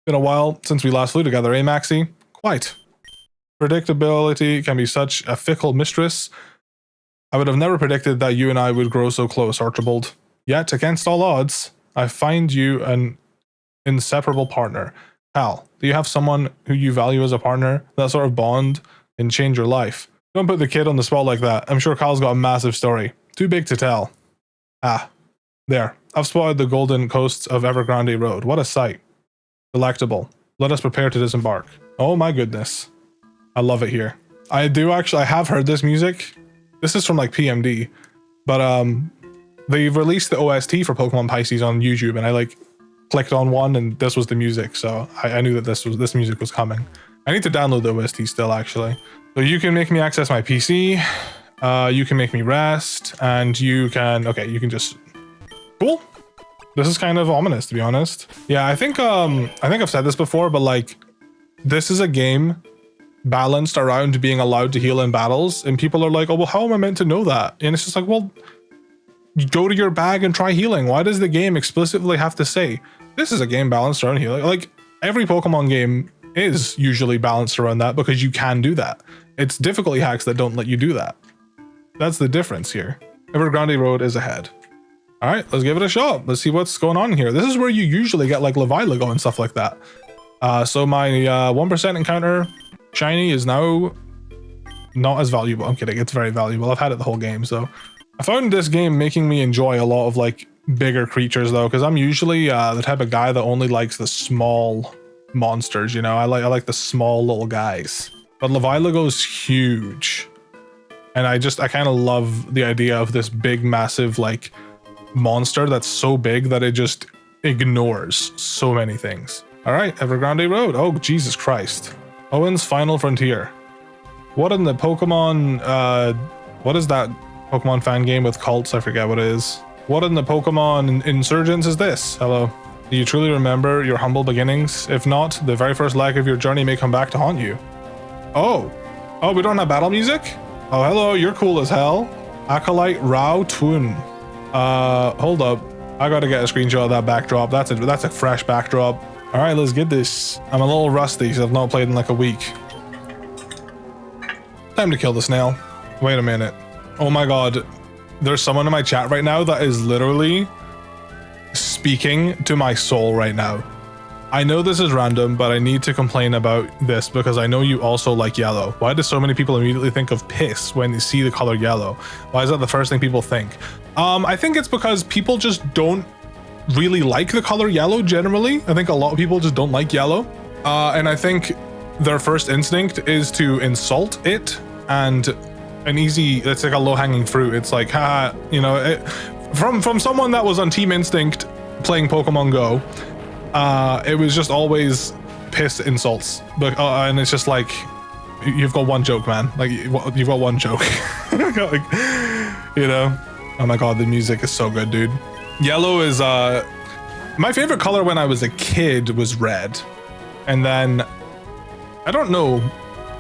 Been a while since we last flew together, eh, Maxie? Quite. Predictability can be such a fickle mistress. I would have never predicted that you and I would grow so close, Archibald. Yet, against all odds, I find you an inseparable partner. Hal, do you have someone who you value as a partner? That sort of bond can change your life. Don't put the kid on the spot like that. I'm sure Kyle's got a massive story. Too big to tell. Ah, there. I've spotted the golden coasts of Grande Road. What a sight. Delectable. Let us prepare to disembark. Oh my goodness. I love it here. I have heard this music. This is from like PMD, but they've released the OST for Pokemon Pisces on YouTube, and I like clicked on one and this was the music, so I knew that this music was coming. I need to download the OST still, actually. So you can make me access my PC, you can make me rest, and you can just... Cool. This is kind of ominous, to be honest. Yeah, I think I've said this before, but like, this is a game balanced around being allowed to heal in battles, and people are like, oh, well, how am I meant to know that? And it's just like, well, go to your bag and try healing. Why does the game explicitly have to say, this is a game balanced around healing? Like, every Pokemon game is usually balanced around that because you can do that. It's difficulty hacks that don't let you do that. That's the difference here. Grande Road is ahead. All right, let's give it a shot. Let's see what's going on here. This is where you usually get like Levilago and stuff like that. So my 1% encounter shiny is now not as valuable. I'm kidding, it's very valuable. I've had it the whole game, so I found this game making me enjoy a lot of like bigger creatures though, because I'm usually the type of guy that only likes the small monsters, you know. I like the small little guys, but Levilago's huge, and I kind of love the idea of this big massive like monster that's so big that it just ignores so many things. All right, Grande Road. Oh, Jesus Christ. Hoenn's Final Frontier. What in the Pokemon, what is that Pokemon fan game with cults? I forget what it is. What in the Pokemon Insurgents is this? Hello. Do you truly remember your humble beginnings? If not, the very first leg of your journey may come back to haunt you. Oh, we don't have battle music? Oh, hello, you're cool as hell. Acolyte Rao Twun. Hold up. I gotta get a screenshot of that backdrop. That's a fresh backdrop. All right, let's get this. I'm a little rusty because I've not played in like a week. Time to kill the snail. Wait a minute. Oh my god. There's someone in my chat right now that is literally speaking to my soul right now. I know this is random, but I need to complain about this because I know you also like yellow. Why do so many people immediately think of piss when they see the color yellow? Why is that the first thing people think? I think it's because people just don't really like the color yellow generally. I think a lot of people just don't like yellow. And I think their first instinct is to insult it, and it's like a low-hanging fruit. It's like, ha, you know, from someone that was on Team Instinct playing Pokemon Go, it was just always piss insults. But and it's just like, you've got one joke, man. Like, you've got one joke. Like, you know. Oh my god, the music is so good, dude. Yellow is my favorite color when I was a kid was red, and then I don't know,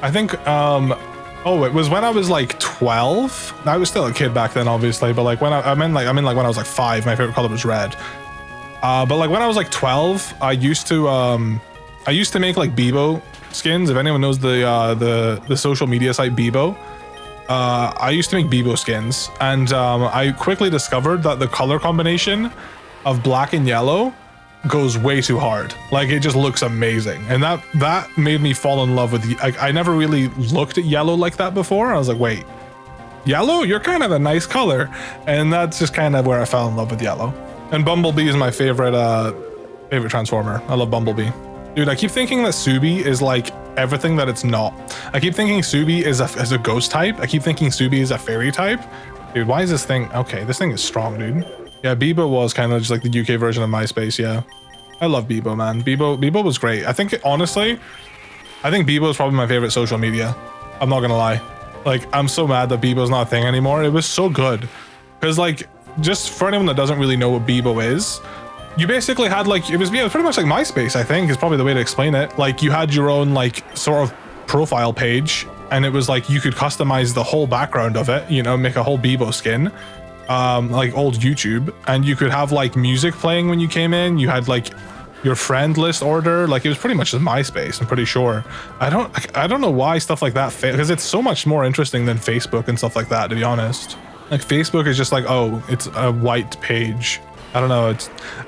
I think oh, it was when I was like 12. I was still a kid back then, obviously, but like when I mean when I was like 5, my favorite color was red. But like when I was like 12, I used to make like Bebo skins. If anyone knows the social media site Bebo, I used to make Bebo skins, and I quickly discovered that the color combination of black and yellow goes way too hard. Like, it just looks amazing, and that made me fall in love with I never really looked at yellow like that before. I was like, wait, yellow, you're kind of a nice color, and that's just kind of where I fell in love with yellow. And Bumblebee is my favorite transformer. I love Bumblebee. Dude, I keep thinking that Subi is like everything that it's not. I keep thinking Subi is a ghost type. I keep thinking Subi is a fairy type. Dude, why is this thing... Okay, this thing is strong, dude. Yeah, Bebo was kind of just like the UK version of MySpace, yeah. I love Bebo, man. Bebo was great. Honestly, I think Bebo is probably my favorite social media. I'm not gonna lie. Like, I'm so mad that Bebo's not a thing anymore. It was so good. Because, like, just for anyone that doesn't really know what Bebo is, you basically had like, it was pretty much like MySpace, I think is probably the way to explain it. Like, you had your own like sort of profile page, and it was like you could customize the whole background of it, you know, make a whole Bebo skin, like old YouTube, and you could have like music playing when you came in. You had like your friend list order. Like it was pretty much just MySpace, I'm pretty sure. I don't know why stuff like that fails, because it's so much more interesting than Facebook and stuff like that, to be honest. Like Facebook is just like, oh, it's a white page. I don't know.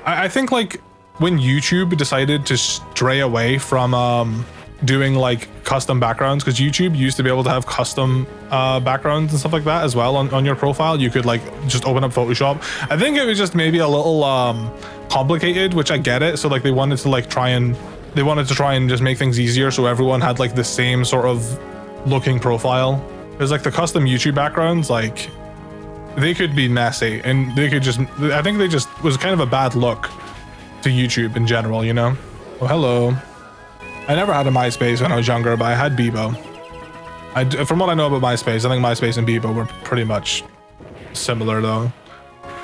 I think like when YouTube decided to stray away from doing like custom backgrounds, because YouTube used to be able to have custom backgrounds and stuff like that as well on your profile. You could like just open up Photoshop. I think it was just maybe a little complicated, which I get it. So like they wanted to try and just make things easier so everyone had like the same sort of looking profile. Because like the custom YouTube backgrounds, like they could be messy, and they could just, I think they just was kind of a bad look to YouTube in general, you know? Oh, hello. I never had a MySpace when I was younger, but I had Bebo. From what I know about MySpace, I think MySpace and Bebo were pretty much similar though.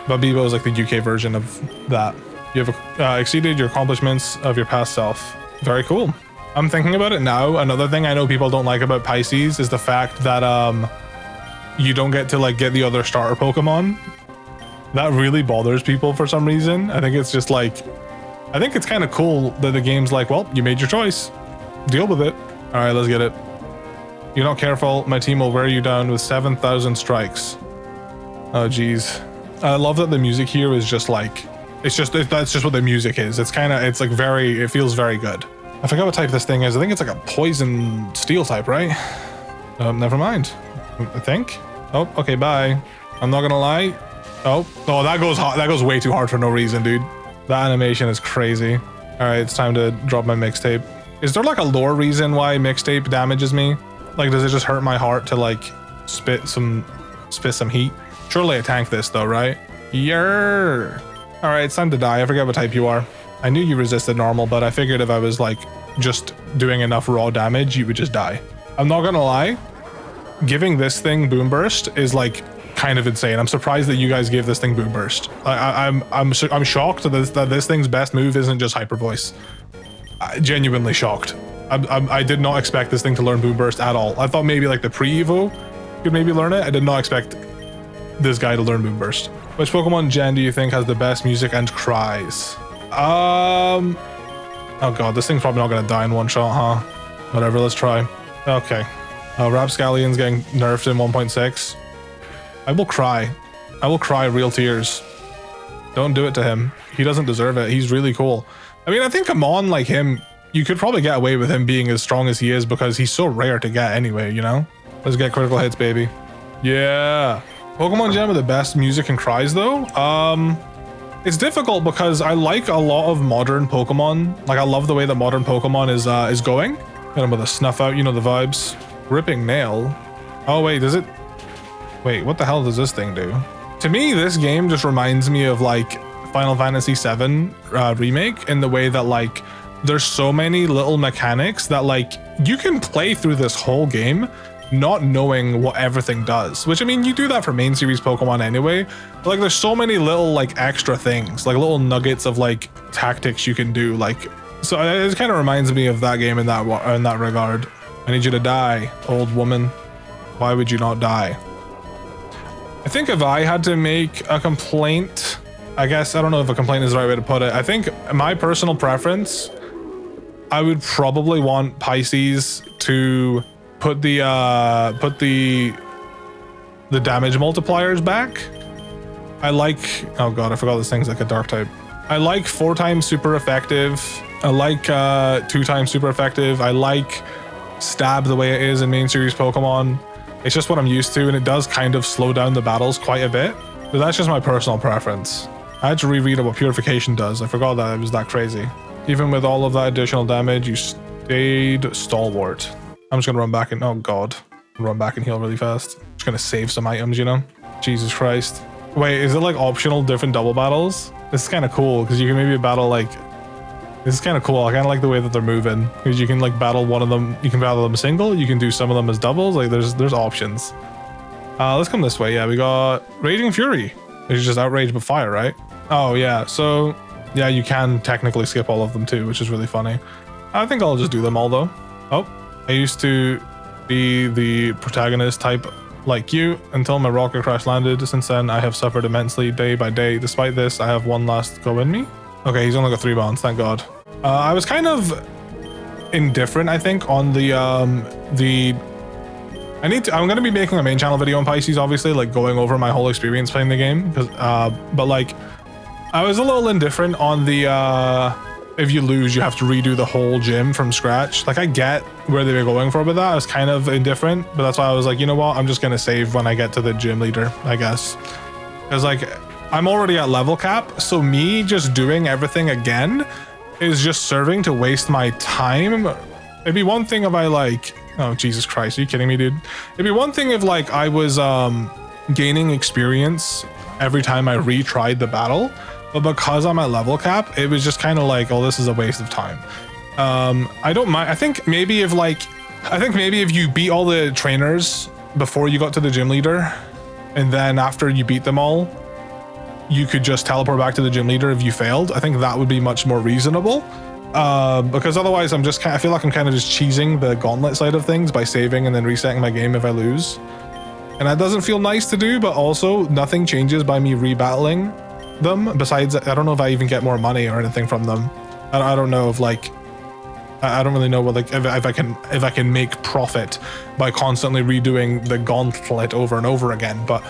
But Bebo is like the UK version of that. You have exceeded your accomplishments of your past self. Very cool. I'm thinking about it now. Another thing I know people don't like about Pisces is the fact that you don't get to like get the other starter Pokemon. That really bothers people for some reason. I think it's just like, I think it's kind of cool that the game's like, well, you made your choice. Deal with it. All right, let's get it. You're not careful, my team will wear you down with 7,000 strikes. Oh, geez. I love that the music here is just like, that's just what the music is. It's like very, it feels very good. I forgot what type this thing is. I think it's like a poison steel type, right? Never mind. I think. Oh, okay, bye. I'm not gonna lie. Oh, that goes hard. That goes way too hard for no reason, dude. That animation is crazy. All right, it's time to drop my mixtape. Is there like a lore reason why mixtape damages me? Like, does it just hurt my heart to like spit some heat? Surely I tank this though, right? Yer. All right, it's time to die. I forget what type you are. I knew you resisted normal, but I figured if I was like just doing enough raw damage, you would just die. I'm not gonna lie. Giving this thing Boom Burst is like kind of insane. I'm surprised that you guys gave this thing Boom Burst. I'm shocked that this thing's best move isn't just Hyper Voice. Genuinely shocked. I did not expect this thing to learn Boom Burst at all. I thought maybe like the pre-Evo could maybe learn it. I did not expect this guy to learn Boom Burst. Which Pokemon gen do you think has the best music and cries? Oh god, this thing's probably not gonna die in one shot, huh? Whatever, let's try. Okay. Rapscallion's getting nerfed in 1.6. I will cry. I will cry real tears. Don't do it to him. He doesn't deserve it. He's really cool. I mean, I think a mon like him, you could probably get away with him being as strong as he is because he's so rare to get anyway, you know? Let's get critical hits, baby. Yeah. Pokemon Gen with the best music and cries though? It's difficult because I like a lot of modern Pokemon. Like I love the way that modern Pokemon is going. Got him with a snuff out, you know the vibes. Ripping Nail. Oh wait, does it? Wait, what the hell does this thing do? To me, this game just reminds me of like Final Fantasy VII Remake in the way that like there's so many little mechanics that like you can play through this whole game not knowing what everything does, which I mean you do that for main series Pokemon anyway, but like there's so many little like extra things, like little nuggets of like tactics you can do, like so it kind of reminds me of that game in that regard. I need you to die, old woman. Why would you not die? I think if I had to make a complaint, I guess, I don't know if a complaint is the right way to put it. I think my personal preference, I would probably want Pisces to put the damage multipliers back. I like, oh god, I forgot this thing's like a dark type. I like 4 times super effective. I like 2 times super effective. I like stab the way it is in main series Pokemon. It's just what I'm used to, and it does kind of slow down the battles quite a bit, but that's just my personal preference. I had to reread what purification does. I forgot that it was that crazy. Even with all of that additional damage, you stayed stalwart. I'm just gonna run back and, oh god, run back and heal really fast. Just gonna save some items, you know? Jesus Christ. Wait, is it like optional different double battles? This is kind of cool because you can maybe battle like, this is kind of cool. I kind of like the way that they're moving because you can like battle one of them. You can battle them single. You can do some of them as doubles. Like there's options. Let's come this way. Yeah, we got Raging Fury. It's just outrage but fire, right? Oh yeah. So yeah, you can technically skip all of them too, which is really funny. I think I'll just do them all though. Oh, I used to be the protagonist type like you until my rocket crash landed. Since then, I have suffered immensely day by day. Despite this, I have one last go in me. Okay, he's only got 3 bonds, thank god. I was kind of indifferent, I think, on I'm gonna be making a main channel video on Pisces, obviously, like going over my whole experience playing the game, because but like I was a little indifferent on the if you lose you have to redo the whole gym from scratch. Like, I get where they were going for with that. I was kind of indifferent, but that's why I was like, you know what, I'm just gonna save when I get to the gym leader, I guess, because like I'm already at level cap, so me just doing everything again is just serving to waste my time. It'd be one thing if I like, oh Jesus Christ, are you kidding me, dude? It'd be one thing if like I was gaining experience every time I retried the battle, but because I'm at level cap, it was just kind of like, oh, this is a waste of time. I don't mind. I think maybe if you beat all the trainers before you got to the gym leader, and then after you beat them all, you could just teleport back to the gym leader if you failed. I think that would be much more reasonable. Because otherwise I feel like I'm kind of just cheesing the Gauntlet side of things by saving and then resetting my game if I lose. And that doesn't feel nice to do, but also nothing changes by me rebattling them. Besides, I don't know if I even get more money or anything from them. I don't know if like, I don't really know what, like, if I can make profit by constantly redoing the Gauntlet over and over again. But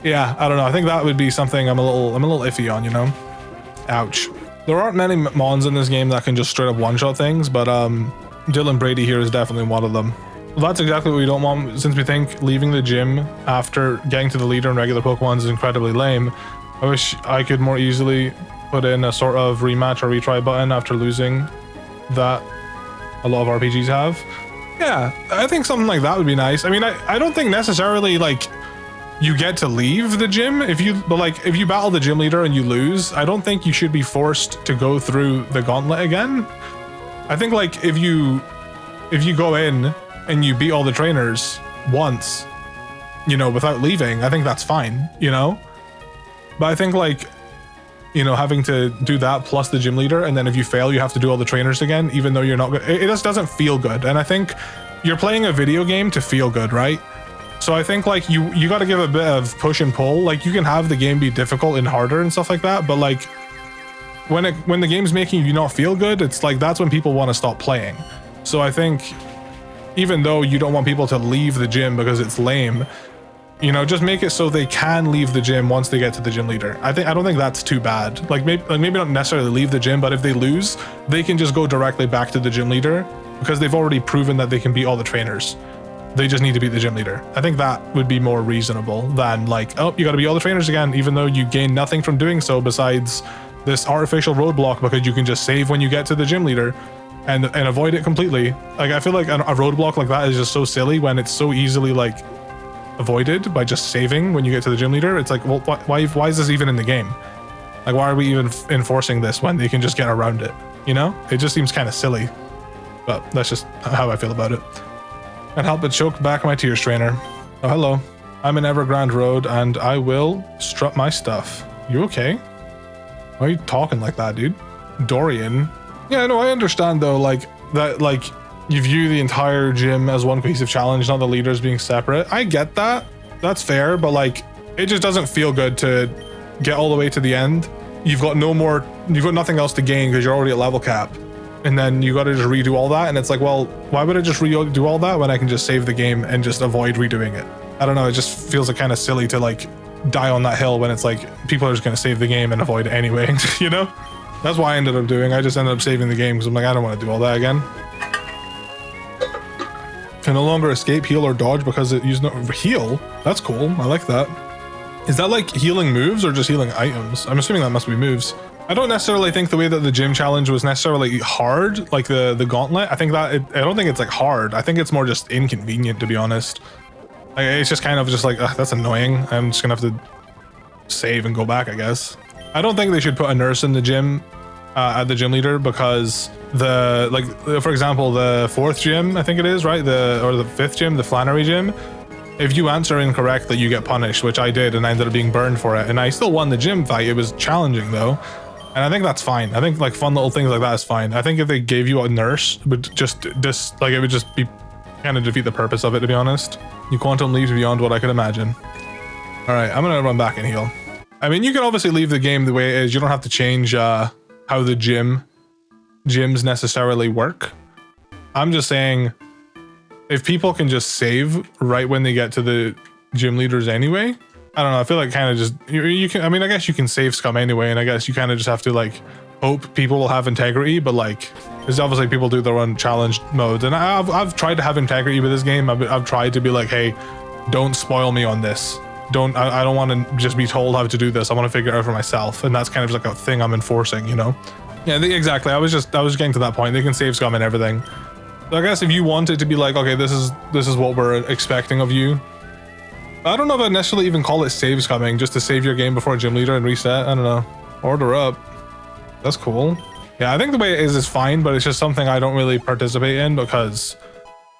yeah, I don't know. I think that would be something I'm a little iffy on, you know? Ouch. There aren't many mons in this game that can just straight up one-shot things, but Dylan Brady here is definitely one of them. Well, that's exactly what we don't want, since we think leaving the gym after getting to the leader in regular Pokemon is incredibly lame. I wish I could more easily put in a sort of rematch or retry button after losing that a lot of RPGs have. Yeah, I think something like that would be nice. I mean, I don't think necessarily like you get to leave the gym if you battle the gym leader and you lose. I don't think you should be forced to go through the Gauntlet again. I think like if you go in and you beat all the trainers once, you know, without leaving, I think that's fine, you know? But I think like, you know, having to do that plus the gym leader, and then if you fail, you have to do all the trainers again, even though you're not good. It just doesn't feel good. And I think you're playing a video game to feel good, right? So I think like you got to give a bit of push and pull. Like, you can have the game be difficult and harder and stuff like that, but like when the game's making you not feel good, it's like that's when people want to stop playing. So I think even though you don't want people to leave the gym because it's lame, you know, just make it so they can leave the gym once they get to the gym leader. I don't think that's too bad. Like maybe not necessarily leave the gym, but if they lose, they can just go directly back to the gym leader because they've already proven that they can beat all the trainers. They just need to beat the gym leader. I think that would be more reasonable than like, oh, you got to beat all the trainers again, even though you gain nothing from doing so besides this artificial roadblock because you can just save when you get to the gym leader and avoid it completely. Like, I feel like a roadblock like that is just so silly when it's so easily like avoided by just saving when you get to the gym leader. It's like, well, why is this even in the game? Like, why are we even enforcing this when they can just get around it? You know, it just seems kind of silly, but that's just how I feel about it. Can't help but choke back my tears, trainer. Oh, hello. I'm in Grande Road and I will strut my stuff. You okay? Why are you talking like that, dude? Dorian. Yeah, no, I understand though, like that, like you view the entire gym as one cohesive challenge, not the leaders being separate. I get that. That's fair, but like it just doesn't feel good to get all the way to the end. You've got nothing else to gain because you're already at level cap. And then you got to just redo all that. And it's like, well, why would I just redo all that when I can just save the game and just avoid redoing it? I don't know. It just feels like kind of silly to like die on that hill when it's like people are just going to save the game and avoid it anyway, you know? That's why I ended up doing. I just ended up saving the game because I'm like, I don't want to do all that again. Can no longer escape, heal, or dodge because it used no heal. That's cool. I like that. Is that like healing moves or just healing items? I'm assuming that must be moves. I don't necessarily think the way that the gym challenge was necessarily hard, like the Gauntlet. I don't think it's like hard. I think it's more just inconvenient, to be honest. Like, it's just kind of just like, that's annoying. I'm just gonna have to save and go back, I guess. I don't think they should put a nurse in the gym at the gym leader because for example, the 4th gym, I think it is, right? Or the 5th gym, the Flannery gym. If you answer incorrectly, you get punished, which I did, and I ended up being burned for it. And I still won the gym fight. It was challenging though. And I think that's fine. I think like fun little things like that is fine. I think if they gave you a nurse, it would just be kind of defeat the purpose of it, to be honest. You quantum leaves beyond what I could imagine. All right, I'm gonna run back and heal. I mean, you can obviously leave the game the way it is. You don't have to change how the gym gyms necessarily work. I'm just saying, if people can just save right when they get to the gym leaders anyway, I don't know. I feel like kind of just you can. I mean, I guess you can save scum anyway, and I guess you kind of just have to like hope people will have integrity. But like, there's obviously people do their own challenge modes, and I've tried to have integrity with this game. I've tried to be like, hey, don't spoil me on this. I don't want to just be told how to do this. I want to figure it out for myself, and that's kind of like a thing I'm enforcing, you know? Yeah, exactly. I was getting to that point. They can save scum and everything. So I guess if you want it to be like, okay, this is what we're expecting of you. I don't know if I'd necessarily even call it save scumming, just to save your game before gym leader and reset. I don't know. Order up. That's cool. Yeah, I think the way it is fine, but it's just something I don't really participate in because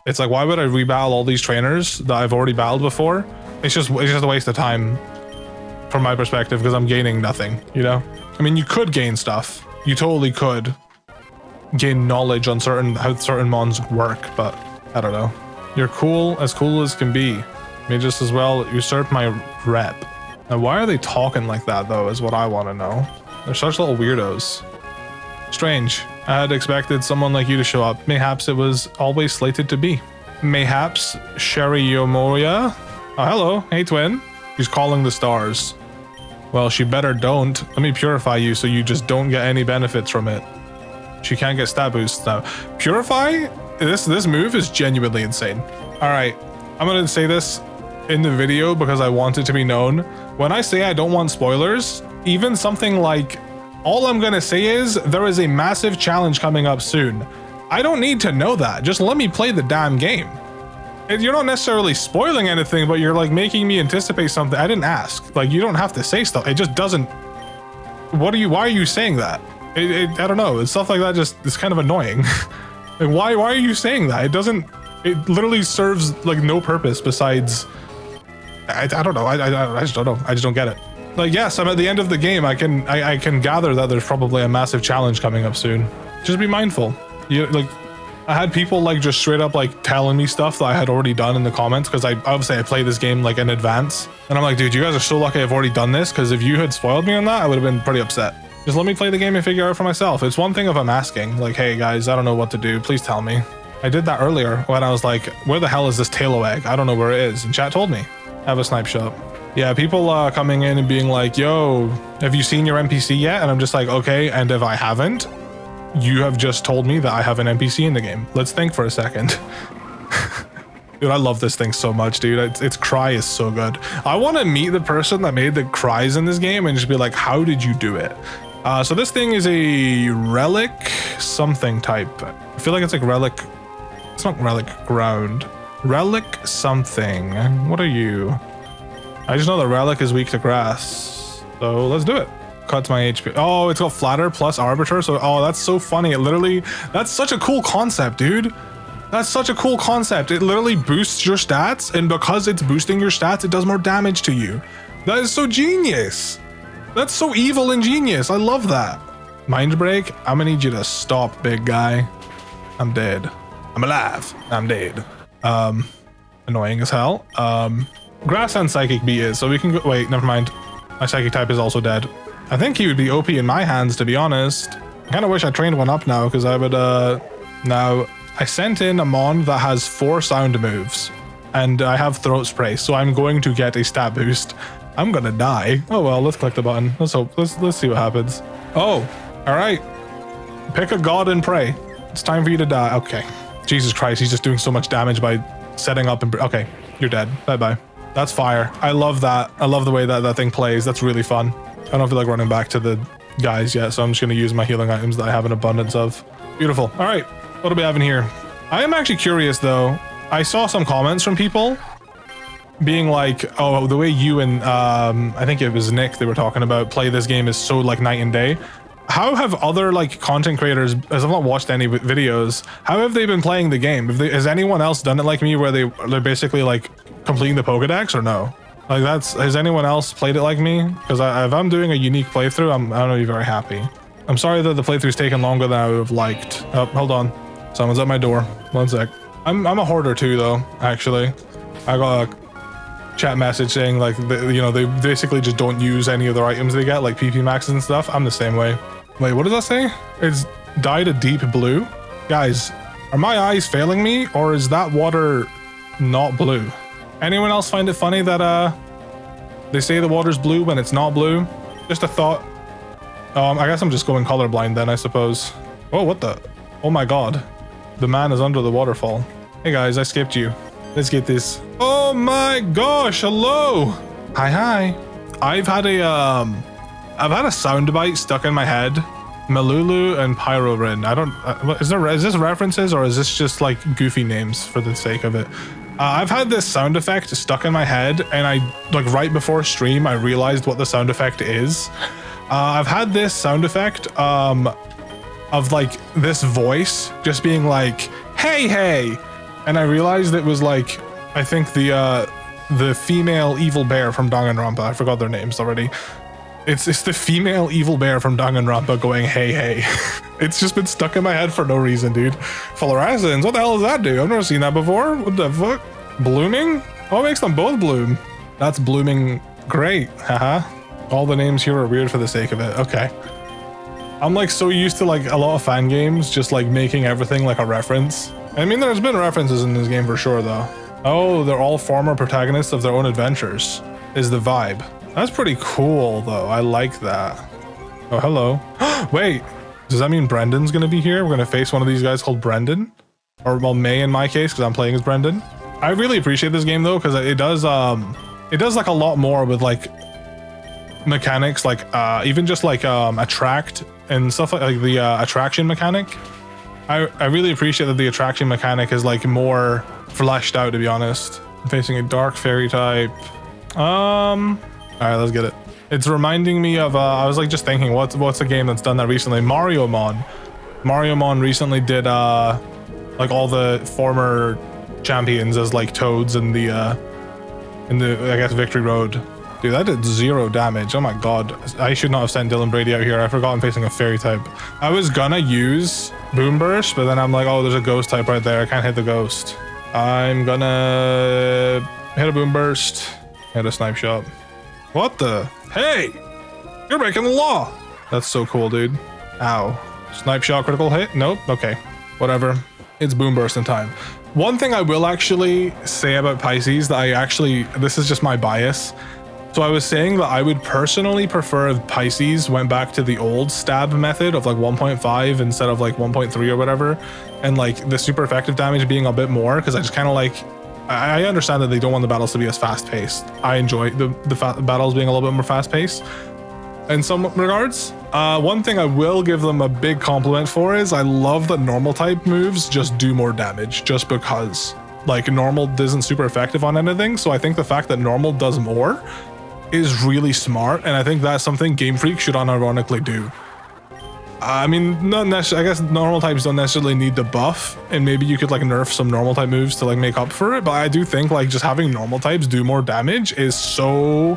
it's like, why would I rebattle all these trainers that I've already battled before? It's just a waste of time from my perspective because I'm gaining nothing, you know? I mean, you could gain stuff. You totally could gain knowledge on how certain mons work, but I don't know. You're cool as can be. May just as well usurp my rep. Now, why are they talking like that though, is what I want to know. They're such little weirdos. Strange. I had expected someone like you to show up. Mayhaps it was always slated to be. Mayhaps Sherry Yomoya. Oh, hello. Hey, twin. She's calling the stars. Well, she better don't. Let me purify you so you just don't get any benefits from it. She can't get stat boosts now. Purify? This move is genuinely insane. All right. I'm going to say this in the video because I want it to be known. When I say I don't want spoilers, even something like, all I'm going to say is there is a massive challenge coming up soon. I don't need to know that. Just let me play the damn game. You're not necessarily spoiling anything, but you're like making me anticipate something. I didn't ask. Like, you don't have to say stuff. It just doesn't. Why are you saying that? I don't know. It's stuff like that it's kind of annoying. Like, why are you saying that? It literally serves like no purpose besides, I don't know. I just don't know. I just don't get it. Like, yes, I'm at the end of the game. I can gather that there's probably a massive challenge coming up soon. Just be mindful. I had people like just straight up like telling me stuff that I had already done in the comments because I play this game like in advance, and I'm like, dude, you guys are so lucky I've already done this, because if you had spoiled me on that, I would have been pretty upset. Just let me play the game and figure it out for myself. It's one thing if I'm asking like, hey guys, I don't know what to do, please tell me. I did that earlier when I was like, where the hell is this Talo egg? I don't know where it is, and chat told me. Have a snipe shop. Yeah, people coming in and being like, yo, have you seen your NPC yet? And I'm just like, okay, and if I haven't, you have just told me that I have an NPC in the game. Let's think for a second. Dude, I love this thing so much, dude. Its cry is so good. I want to meet the person that made the cries in this game and just be like, how did you do it? So this thing is a relic something type. I feel like it's like relic. It's not relic ground. Relic something. What are you? I just know the relic is weak to grass. So let's do it. Cuts my HP. Oh, it's got flatter plus arbiter. So, oh, that's so funny. That's such a cool concept, dude. That's such a cool concept. It literally boosts your stats, and because it's boosting your stats, it does more damage to you. That is so genius. That's so evil and genius. I love that. Mind break. I'm gonna need you to stop, big guy. I'm dead. I'm alive. I'm dead. Annoying as hell. Grass and psychic beat is, so we can go. Wait, never mind. My psychic type is also dead. I think he would be OP in my hands, to be honest. I kind of wish I trained one up now, because I would, now, I sent in a mon that has 4 sound moves, and I have throat spray, so I'm going to get a stat boost. I'm gonna die. Oh well, let's click the button. Let's hope. Let's see what happens. Oh, all right. Pick a god and pray. It's time for you to die. Okay. Jesus Christ, he's just doing so much damage by setting up and... Okay, you're dead. Bye-bye. That's fire. I love that. I love the way that thing plays. That's really fun. I don't feel like running back to the guys yet, so I'm just going to use my healing items that I have an abundance of. Beautiful. All right. What do we have in here? I am actually curious, though. I saw some comments from people being like, oh, the way you and I think it was Nick they were talking about play this game is so like night and day. How have other like content creators, as I've not watched any videos, how have they been playing the game? Has anyone else done it like me where they're basically like completing the Pokedex, or no? Like has anyone else played it like me? Because if I'm doing a unique playthrough, I'm not be very happy. I'm sorry that the playthrough's taken longer than I would have liked. Oh, hold on. Someone's at my door. One sec. I'm a hoarder too, though, actually. I got a chat message saying like, they basically just don't use any of their items they get, like PP maxes and stuff. I'm the same way. Wait, what does that say? dyed a deep blue. Guys, are my eyes failing me, or is that water not blue? Anyone else find it funny that they say the water's blue when it's not blue? Just a thought. I guess I'm just going colorblind then, I suppose. Oh, what the? Oh my god. The man is under the waterfall. Hey guys, I skipped you. Let's get this. Oh my gosh, hello. Hi. I've had a soundbite stuck in my head. Malulu and Pyrorin. I don't, is this references or is this just like goofy names for the sake of it? I've had this sound effect stuck in my head, and I, like, right before stream, I realized what the sound effect is. I've had this sound effect of like this voice just being like, hey, and I realized it was like, I think the female evil bear from Danganronpa. I forgot their names already. It's the female evil bear from Danganronpa going, hey. It's just been stuck in my head for no reason, dude. Fluorescence, what the hell does that do? I've never seen that before. What the fuck? Blooming? What makes them both bloom? That's blooming great, haha. All the names here are weird for the sake of it. Okay. I'm like so used to like a lot of fan games just like making everything like a reference. I mean, there's been references in this game for sure though. Oh, they're all former protagonists of their own adventures is the vibe. That's pretty cool though. I like that. Oh, hello. Wait, does that mean Brendan's gonna be here? We're gonna face one of these guys called Brendan? Or well, May in my case, because I'm playing as Brendan. I really appreciate this game though, because it does like a lot more with like mechanics, like even just like attract and stuff like the attraction mechanic. I really appreciate that the attraction mechanic is like more fleshed out, to be honest. I'm facing a dark fairy type. All right, let's get it. It's reminding me of I was like just thinking, what's a game that's done that recently? Mario Mon recently did like all the former champions as like toads in the I guess Victory Road. Dude, that did 0 damage. Oh my god. I should not have sent Dylan Brady out here. I forgot I'm facing a fairy type. I was gonna use Boom Burst, but then I'm like, oh, there's a ghost type right there. I can't hit the ghost. I'm gonna hit a Boom Burst, hit a Snipe Shot. What the? Hey! You're breaking the law! That's so cool, dude. Ow. Snipe Shot, critical hit? Nope. Okay. Whatever. It's Boom Burst in time. One thing I will actually say about Pisces that this is just my bias. So I was saying that I would personally prefer if Pisces went back to the old stab method of like 1.5 instead of like 1.3 or whatever. And like the super effective damage being a bit more, because I just kind of like, I understand that they don't want the battles to be as fast paced. I enjoy the battles being a little bit more fast paced in some regards. One thing I will give them a big compliment for is I love that normal type moves just do more damage just because like normal isn't super effective on anything. So I think the fact that normal does more is really smart, and I think that's something Game Freak should unironically do. I mean, not necessarily, I guess normal types don't necessarily need the buff, and maybe you could like nerf some normal type moves to like make up for it, but I do think like just having normal types do more damage is so,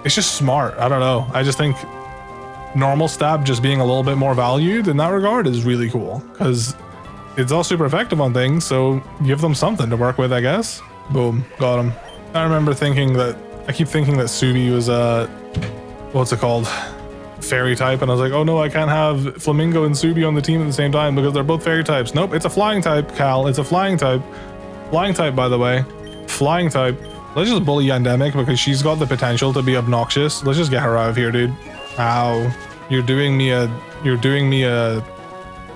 it's just smart. I don't know. I just think normal stab just being a little bit more valued in that regard is really cool, because it's all super effective on things, so give them something to work with, I guess. Boom, got him. I remember thinking that, I keep thinking that Subi was what's it called? Fairy type, and I was like, oh no, I can't have Flamingo and Subi on the team at the same time because they're both fairy types. Nope, it's a flying type, Cal. It's a flying type. Flying type, by the way. Flying type. Let's just bully Yandemic because she's got the potential to be obnoxious. Let's just get her out of here, dude. Ow. You're doing me a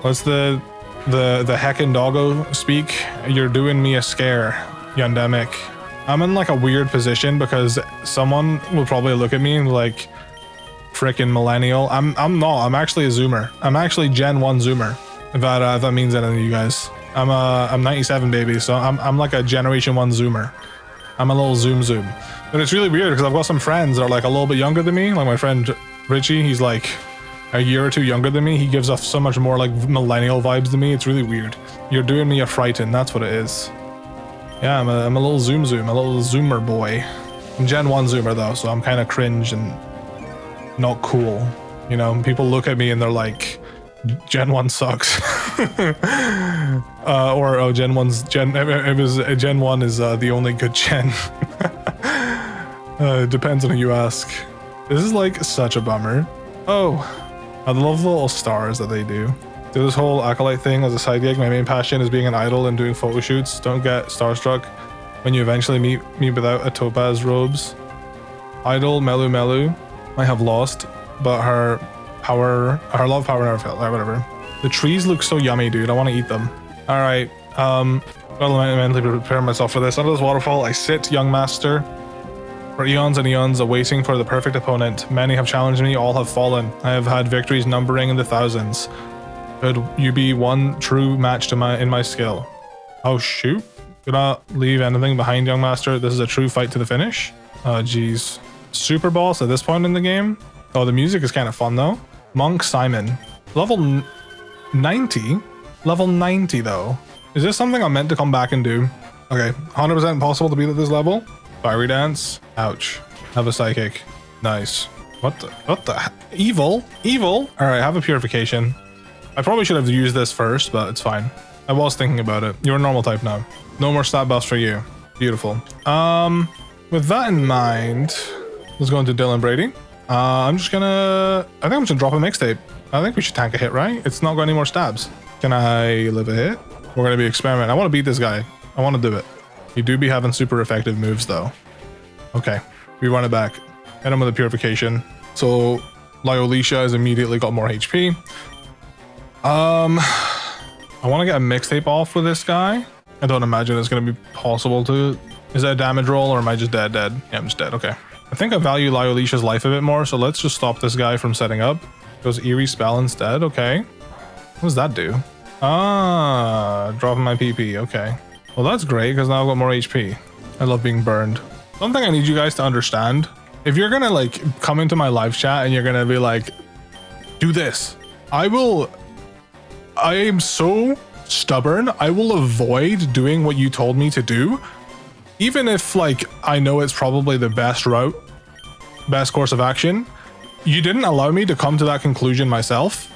what's the heckin' doggo speak? You're doing me a scare, Yandemic. I'm in like a weird position because someone will probably look at me like frickin' millennial. I'm not. I'm actually a Zoomer. I'm actually Gen 1 Zoomer. If that means anything to you guys. I'm 97 baby, so I'm like a Generation 1 Zoomer. I'm a little zoom. But it's really weird because I've got some friends that are like a little bit younger than me. Like my friend Richie, he's like a year or two younger than me. He gives off so much more like millennial vibes to me. It's really weird. You're doing me a frighten. That's what it is. Yeah, I'm a little zoom, a little zoomer boy. I'm Gen 1 Zoomer though, so I'm kind of cringe and not cool. You know, people look at me and they're like, Gen 1 sucks. Gen 1's Gen 1 is the only good gen. It depends on who you ask. This is like such a bummer. Oh, I love the little stars that they do. Do this whole acolyte thing as a side gig. My main passion is being an idol and doing photo shoots. Don't get starstruck when you eventually meet me without a topaz robes. Idol Melu Melu might have lost, but her love power never failed. Whatever. The trees look so yummy, dude. I want to eat them. All right. Well, I mentally prepare myself for this. Under this waterfall, I sit, young master. For eons and eons, awaiting for the perfect opponent. Many have challenged me, all have fallen. I have had victories numbering in the thousands. Could you be one true match to in my skill? Oh shoot! Do not leave anything behind, young master. This is a true fight to the finish. Oh geez. Super boss at this point in the game. Oh, the music is kind of fun though. Monk Simon, level 90. Level 90 though. Is this something I'm meant to come back and do? Okay, 100% possible to beat at this level. Fiery dance. Ouch. Have a psychic. Nice. What the? Evil? Evil? All right, have a purification. I probably should have used this first, but it's fine. I was thinking about it. You're a normal type now. No more stat buffs for you. Beautiful. With that in mind, let's go into Dylan Brady. I think I'm just gonna drop a mixtape. I think we should tank a hit, right? It's not got any more stabs. Can I live a hit? We're gonna be experimenting. I want to beat this guy. I want to do it. You do be having super effective moves though. Okay, we run it back. Hit him with a purification. So Lyolicia has immediately got more HP. I want to get a mixtape off with this guy. I don't imagine it's going to be possible to. Is that a damage roll or am I just dead? Yeah, I'm just dead. Okay. I think I value Lyolicia's life a bit more, so let's just stop this guy from setting up. Goes Eerie Spell instead. Okay. What does that do? Dropping my PP. Okay. Well, that's great because now I've got more HP. I love being burned. Something I need you guys to understand. If you're going to like come into my live chat and you're going to be like, do this, I am so stubborn. I will avoid doing what you told me to do. Even if like, I know it's probably the best route, best course of action. You didn't allow me to come to that conclusion myself.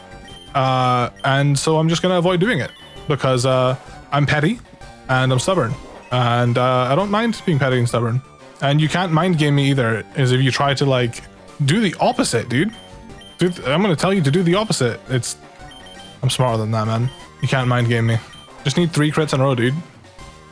And so I'm just going to avoid doing it because I'm petty and I'm stubborn and I don't mind being petty and stubborn. And you can't mind game me either, is if you try to like do the opposite, dude. I'm going to tell you to do the opposite. I'm smarter than that, man. You can't mind game me. Just need 3 crits in a row, dude.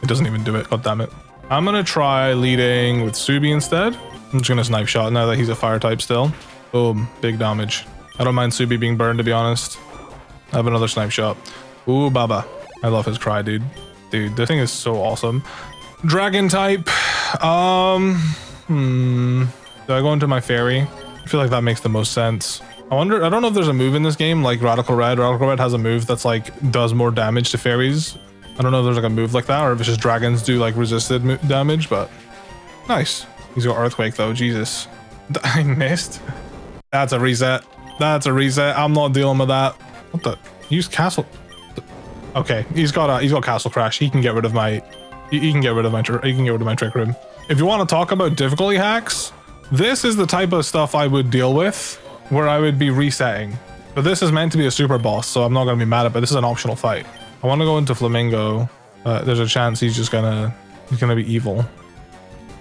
It doesn't even do it. God damn it. I'm gonna try leading with Subi instead. I'm just gonna snipe shot now that he's a fire type still. Boom, big damage. I don't mind Subi being burned, to be honest. I have another snipe shot. Ooh, Baba. I love his cry, dude. Dude, this thing is so awesome. Dragon type. Do I go into my fairy? I feel like that makes the most sense. I don't know if there's a move in this game like Radical Red. Radical Red has a move that's like does more damage to fairies. I don't know if there's like a move like that or if it's just dragons do like resisted damage, but nice. He's got Earthquake though. Jesus. I missed. That's a reset. That's a reset. I'm not dealing with that. What the? Use Castle. Okay, he's got Castle Crash. He can get rid of my Trick Room. If you want to talk about difficulty hacks, this is the type of stuff I would deal with where I would be resetting. But this is meant to be a super boss, so I'm not going to be mad at it. This is an optional fight. I want to go into Flamingo. There's a chance he's gonna be evil.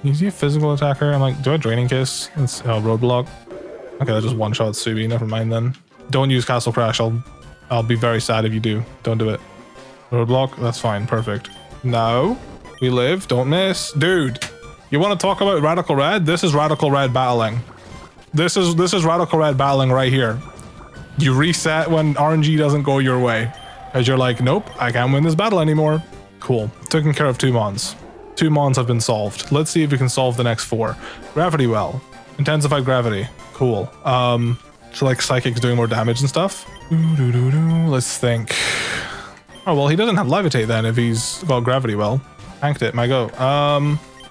Is he a physical attacker? I'm like, do I Draining Kiss? It's Roadblock. Okay, that just one-shot Subi. Never mind then. Don't use Castle Crash. I'll be very sad if you do. Don't do it. Roadblock. That's fine. Perfect. No, we live. Don't miss, dude. You want to talk about Radical Red? This is Radical Red battling. This is Radical Red battling right here. You reset when RNG doesn't go your way. Because you're like, nope, I can't win this battle anymore. Cool. Taken care of 2 mons. 2 mons have been solved. Let's see if we can solve the next 4. Gravity Well. Intensified Gravity. Cool. So like Psychic's doing more damage and stuff. Let's think. Oh, well, he doesn't have Levitate then if he's got Gravity Well. Tanked it. My go.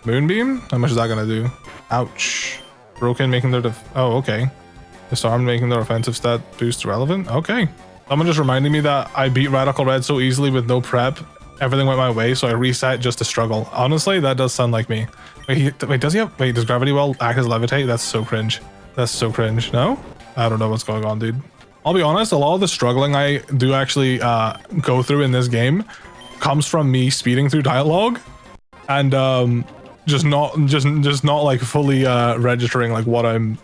Moonbeam? How much is that going to do? Ouch. Broken making their oh, okay. Disarmed making their offensive stat boost relevant? Okay. Someone just reminded me that I beat Radical Red so easily with no prep. Everything went my way, so I reset just to struggle. Honestly, that does sound like me. Wait, does Gravity Well act as Levitate? That's so cringe. That's so cringe. No? I don't know what's going on, dude. I'll be honest, a lot of the struggling I do actually go through in this game comes from me speeding through dialogue and just not like fully registering like what I'm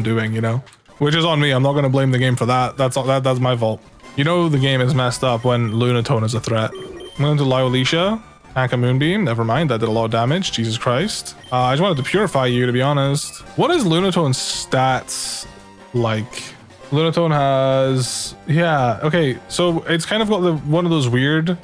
doing, you know? Which is on me. I'm not gonna blame the game for that. That's my fault. You know the game is messed up when Lunatone is a threat. I'm going to Lyolicia. Tank a Moonbeam. Never mind, that did a lot of damage. Jesus Christ. I just wanted to purify you, to be honest. What is Lunatone's stats like? Lunatone has... Yeah, okay. So it's kind of got one of those weird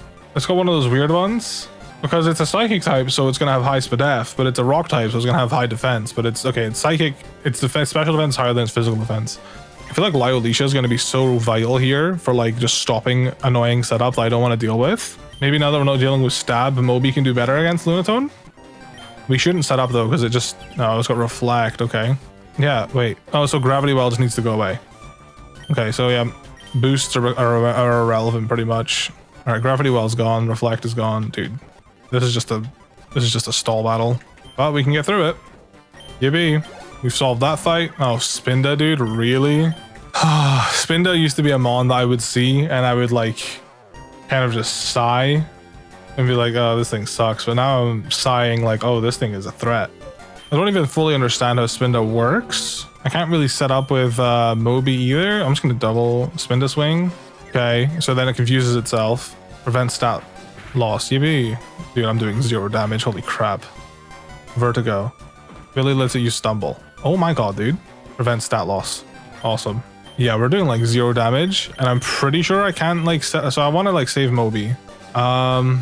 ones. Because it's a psychic type, so it's going to have high spadef, but it's a rock type, so it's going to have high defense. But it's okay, it's psychic, its defense, special defense higher than its physical defense. I feel like Lyolicia is going to be so vital here for like just stopping annoying setup that I don't want to deal with. Maybe now that we're not dealing with stab, Moby can do better against Lunatone. We shouldn't set up though, because it just... No, it's got reflect, okay. Yeah, wait. Oh, so Gravity Well just needs to go away. Okay, so yeah, boosts are irrelevant pretty much. All right, Gravity Well's gone, reflect is gone, dude. This is just a stall battle, but we can get through it. Yippee. We've solved that fight. Oh, Spinda, dude, really? Spinda used to be a mon that I would see and I would like kind of just sigh and be like, oh, this thing sucks. But now I'm sighing like, oh, this thing is a threat. I don't even fully understand how Spinda works. I can't really set up with Moby either. I'm just going to double Spinda swing. Okay, so then it confuses itself. Prevents stat loss. Yippee. Dude, I'm doing 0 damage. Holy crap. Vertigo. Really lets it use stumble. Oh my god, dude. Prevent stat loss. Awesome. Yeah, we're doing like 0 damage. And I'm pretty sure I can't like set... So I want to like save Moby. I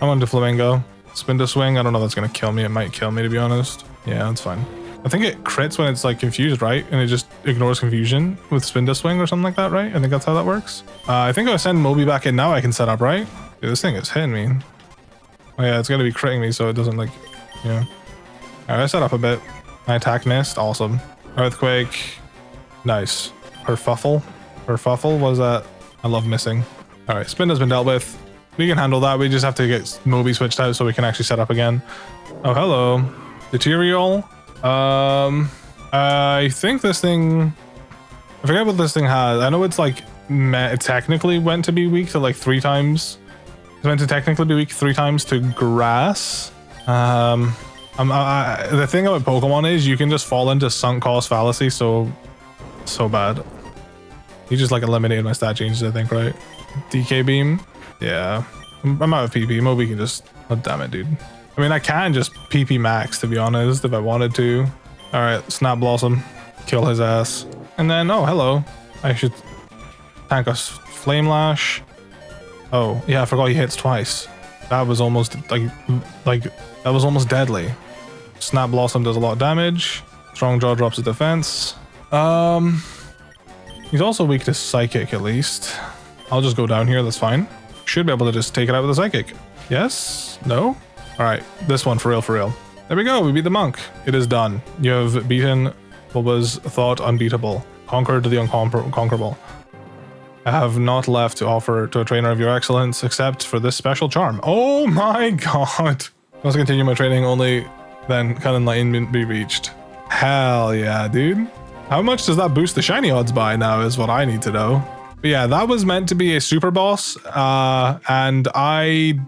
want to Flamingo. Spin to swing. I don't know if that's going to kill me. It might kill me, to be honest. Yeah, that's fine. I think it crits when it's like confused, right? And it just ignores confusion with spin to swing or something like that, right? I think that's how that works. I think if I send Moby back in now, I can set up, right? Dude, this thing is hitting me. Oh yeah, it's going to be critting me so it doesn't like... Yeah. Alright, I set up a bit. My attack missed. Awesome. Earthquake. Nice. Herfuffle. Herfuffle was that... I love missing. Alright, spin has been dealt with. We can handle that. We just have to get Moby switched out so we can actually set up again. Oh, hello. Deterial. I think this thing... I forget what this thing has. I know it's like... It technically went to be weak to like 3 times. It's meant to technically be weak 3 times to grass. The thing about Pokemon is you can just fall into sunk cost fallacy so bad. You just like eliminated my stat changes, I think, right? DK beam. Yeah. I'm out of PP. Moby can just... Oh, damn it, dude. I mean, I can just PP max, to be honest, if I wanted to. All right, Snap Blossom. Kill his ass. And then, oh, hello. I should tank a Flame Lash. Oh, yeah, I forgot he hits twice. That was almost, like that was almost deadly. Snap Blossom does a lot of damage. Strong Jaw drops his defense. He's also weak to Psychic, at least. I'll just go down here, that's fine. Should be able to just take it out with a Psychic. Yes? No? All right, this one for real, for real. There we go, we beat the monk. It is done. You have beaten what was thought unbeatable. Conquered the unconquerable. I have not left to offer to a trainer of your excellence except for this special charm. Oh my god. Let's continue my training, only then can enlightenment be reached. Hell yeah, dude. How much does that boost the shiny odds by now is what I need to know. But yeah, that was meant to be a super boss, and I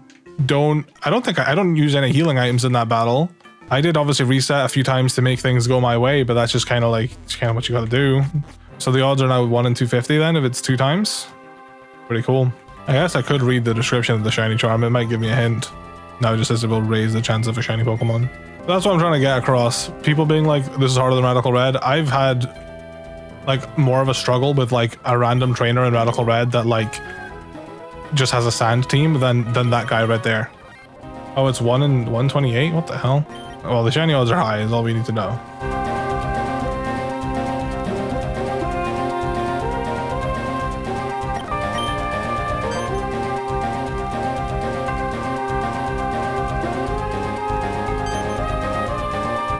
don't use any healing items in that battle. I did obviously reset a few times to make things go my way, but that's just kind of like what you gotta do. So the odds are now 1 in 250 then if it's 2 times. Pretty cool. I guess I could read the description of the shiny charm. It might give me a hint. Now it just says it will raise the chance of a shiny Pokemon. That's what I'm trying to get across. People being like, this is harder than Radical Red. I've had like more of a struggle with like a random trainer in Radical Red that like just has a sand team than that guy right there. Oh, it's 1 in 128? What the hell? Well, the shiny odds are high is all we need to know.